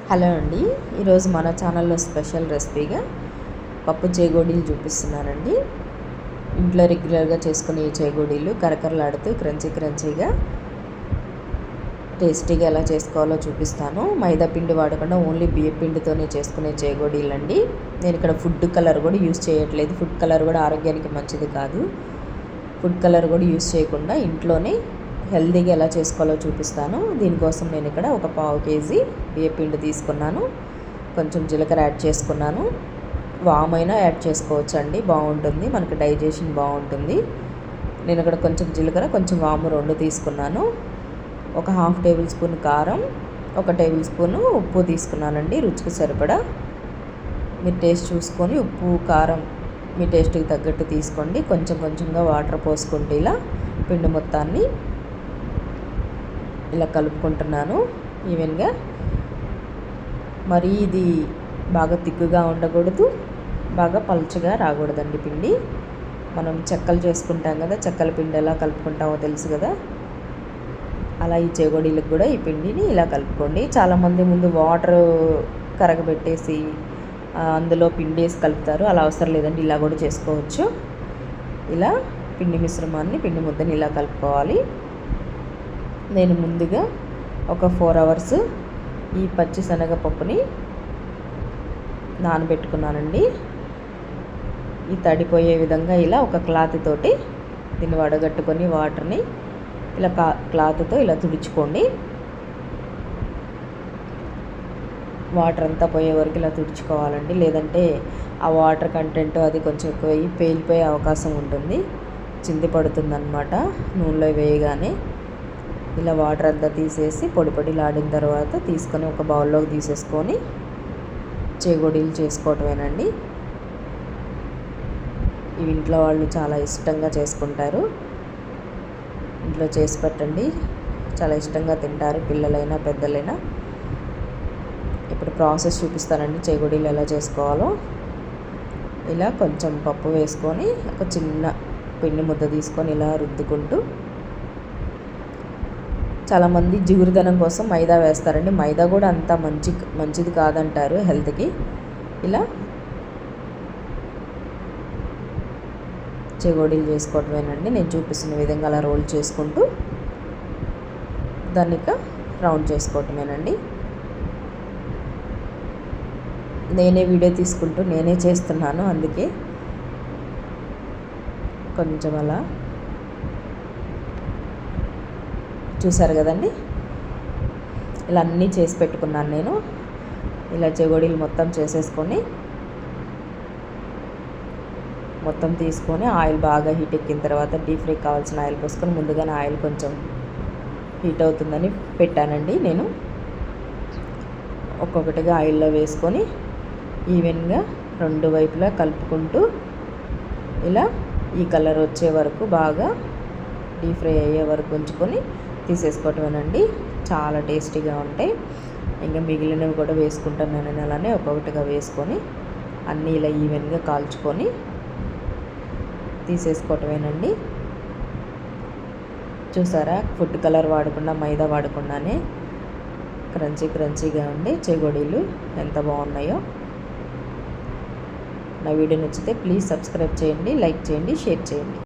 Hello అండి, ఈరోజు మన ఛానల్లో స్పెషల్ రెసిపీగా పప్పు చేగోడీలు చూపిస్తున్నానండి. ఇంట్లో రెగ్యులర్గా చేసుకునే ఈ చేగోడీలు కరకరలాడుతూ క్రంచీగా టేస్టీగా ఎలా చేసుకోవాలో చూపిస్తాను. మైదా పిండి వాడకుండా ఓన్లీ బియ్యం పిండితోనే చేసుకునే చేగోడీలు అండి. నేను ఇక్కడ ఫుడ్ కలర్ కూడా యూస్ చేయట్లేదు. ఫుడ్ కలర్ కూడా ఆరోగ్యానికి మంచిది కాదు. ఫుడ్ కలర్ కూడా యూస్ చేయకుండా ఇంట్లోనే హెల్తీగా ఎలా చేసుకోవాలో చూపిస్తాను. దీనికోసం నేను ఇక్కడ ఒక 1/2 కేజీ బియ్యపిండి తీసుకున్నాను. కొంచెం జీలకర్ర యాడ్ చేసుకున్నాను. వామైనా యాడ్ చేసుకోవచ్చు అండి, బాగుంటుంది, మనకి డైజెషన్ బాగుంటుంది. నేను ఇక్కడ కొంచెం జీలకర్ర కొంచెం వాము 2 తీసుకున్నాను. ఒక 1/2 టేబుల్ స్పూన్ కారం, 1 టేబుల్ స్పూను ఉప్పు తీసుకున్నానండి, రుచికి సరిపడా. మీరు టేస్ట్ చూసుకొని ఉప్పు కారం మీ టేస్ట్కి తగ్గట్టు తీసుకోండి. కొంచెంగా వాటర్ పోసుకుంటే ఇలా పిండి మొత్తాన్ని ఇలా కలుపుకుంటున్నాను ఈవెన్గా. మరి ఇది బాగా తిక్కుగా ఉండకూడదు, బాగా పలుచగా రాకూడదండి పిండి. మనం చెక్కలు చేసుకుంటాం కదా, చెక్కల పిండి ఎలా కలుపుకుంటామో తెలుసు కదా, అలా ఈ చేగోడీలకు కూడా ఈ పిండిని ఇలా కలుపుకోండి. చాలామంది ముందు వాటర్ కరగబెట్టేసి అందులో పిండి వేసి కలుపుతారు, అలా అవసరం లేదండి, ఇలా కూడా చేసుకోవచ్చు. ఇలా పిండి మిశ్రమాన్ని, పిండి ముద్దని ఇలా కలుపుకోవాలి. నేను ముందుగా ఒక 4 అవర్స్ ఈ పచ్చి శనగపప్పుని నానబెట్టుకున్నానండి. ఈ తడిపోయే విధంగా ఇలా ఒక క్లాత్ తోటి దీన్ని వడగట్టుకొని వాటర్ని ఇలా క్లాత్తో ఇలా తుడుచుకోండి. వాటర్ అంతా పోయే వరకు ఇలా తుడుచుకోవాలండి, లేదంటే ఆ వాటర్ కంటెంట్ అది కొంచెం ఎక్కువయ్యి పేలిపోయే అవకాశం ఉంటుంది, చింది పడుతుందన్నమాట నూనెలో వేయగానే. ఇలా వాటర్ అంతా తీసేసి పొడిలాడిన తర్వాత తీసుకొని ఒక బౌల్లోకి తీసేసుకొని చేగోడీలు చేసుకోవటమేనండి. ఇవి ఇంట్లో వాళ్ళు చాలా ఇష్టంగా చేసుకుంటారు. ఇంట్లో చేసి పెట్టండి, చాలా ఇష్టంగా తింటారు, పిల్లలైనా పెద్దలైనా. ఇప్పుడు ప్రాసెస్ చూపిస్తానండి చేగోడీలు ఎలా చేసుకోవాలో. ఇలా కొంచెం పప్పు వేసుకొని ఒక చిన్న పిండి ముద్ద తీసుకొని ఇలా రుద్దుకుంటూ, చాలామంది జిగురుదనం కోసం మైదా వేస్తారండి. మైదా కూడా అంత మంచిది కాదంటారు హెల్త్కి. ఇలా చేగోడీలు చేసుకోవటమేనండి. నేను చూపిస్తున్న విధంగా అలా రోల్ చేసుకుంటూ దాన్ని ఇక రౌండ్ చేసుకోవటమేనండి. నేనే వీడియో తీసుకుంటూ నేనే చేస్తున్నాను, అందుకే కొంచెం అలా చూసారు కదండి. ఇలా అన్నీ చేసి పెట్టుకున్నాను నేను. ఇలా చేగోడీలు మొత్తం చేసేసుకొని మొత్తం తీసుకొని ఆయిల్ బాగా హీట్ ఎక్కిన తర్వాత డీప్ ఫ్రై కావాల్సిన ఆయిల్ పోసుకొని, ముందుగానే ఆయిల్ కొంచెం హీట్ అవుతుందని పెట్టానండి నేను. ఒక్కొక్కటిగా ఆయిల్లో వేసుకొని ఈవెన్గా 2 వైపులా కలుపుకుంటూ ఇలా ఈ కలర్ వచ్చే వరకు బాగా డీప్ ఫ్రై అయ్యే వరకు ఉంచుకొని తీసేసుకోవటమేనండి. చాలా టేస్టీగా ఉంటాయి. ఇంకా మిగిలినవి కూడా వేసుకుంటాను నేను. అలానే ఒక్కొక్కటిగా వేసుకొని అన్నీ ఇలా ఈవెన్గా కాల్చుకొని తీసేసుకోవటమేనండి. చూసారా, ఫుడ్ కలర్ వాడకుండా మైదా వాడకుండానే క్రంచీగా ఉండి చేగోడీలు ఎంత బాగున్నాయో. నా వీడియో నచ్చితే ప్లీజ్ సబ్స్క్రైబ్ చేయండి, లైక్ చేయండి, షేర్ చేయండి.